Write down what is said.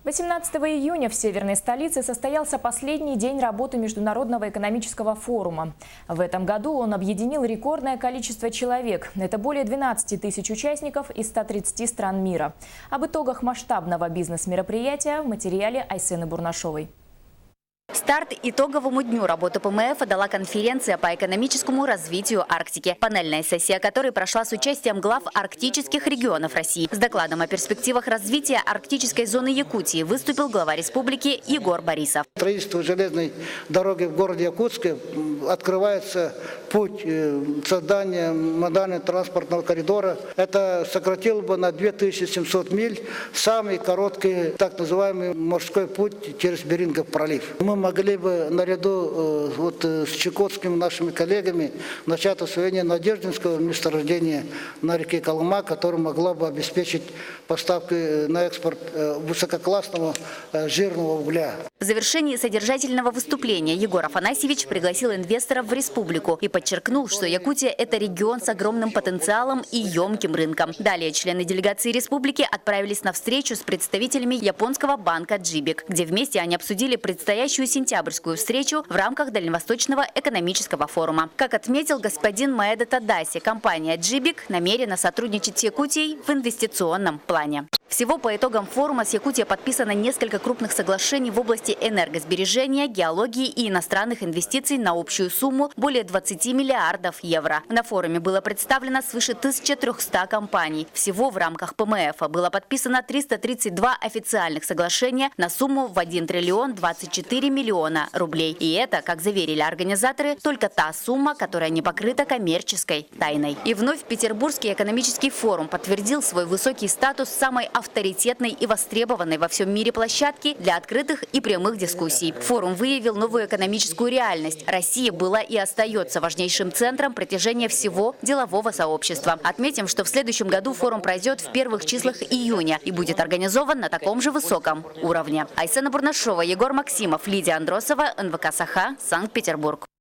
18 июня в северной столице состоялся последний день работы Международного экономического форума. В этом году он объединил рекордное количество человек. Это более 12 тысяч участников из 130 стран мира. Об итогах масштабного бизнес-мероприятия в материале Айсены Бурнашовой. Старт итоговому дню работы ПМФ дала конференция по экономическому развитию Арктики, панельная сессия которой прошла с участием глав арктических регионов России. С докладом о перспективах развития арктической зоны Якутии выступил глава республики Егор Борисов. Строительство железной дороги в городе Якутске открывается путь создания модального транспортного коридора. Это сократило бы на 2700 миль самый короткий так называемый морской путь через Берингов пролив. Мы могли бы наряду с чукотскими нашими коллегами начать освоение Надеждинского месторождения на реке Колыма, которое могло бы обеспечить поставки на экспорт высококлассного жирного угля. В завершении содержательного выступления Егор Афанасьевич пригласил инвесторов в республику и подчеркнул, что Якутия – это регион с огромным потенциалом и емким рынком. Далее члены делегации республики отправились на встречу с представителями японского банка Джибик, где вместе они обсудили предстоящую сентябрьскую встречу в рамках Дальневосточного экономического форума. Как отметил господин Маэда Тадаси, компания Джибик намерена сотрудничать с Якутией в инвестиционном плане. Всего по итогам форума с Якутией подписано несколько крупных соглашений в области энергосбережения, геологии и иностранных инвестиций на общую сумму более 20 миллиардов евро. На форуме было представлено свыше 1300 компаний. Всего в рамках ПМФ было подписано 332 официальных соглашения на сумму в 1 триллион 24 миллиона рублей. И это, как заверили организаторы, только та сумма, которая не покрыта коммерческой тайной. И вновь Петербургский экономический форум подтвердил свой высокий статус самой авторитетной и востребованной во всем мире площадки для открытых и прямых дискуссий. Форум выявил новую экономическую реальность. Россия была и остается важнейшим центром притяжения всего делового сообщества. Отметим, что в следующем году форум пройдет в первых числах июня и будет организован на таком же высоком уровне. Айсена Бурнашова, Егор Максимов, Лидия Андросова, НВК Саха, Санкт-Петербург.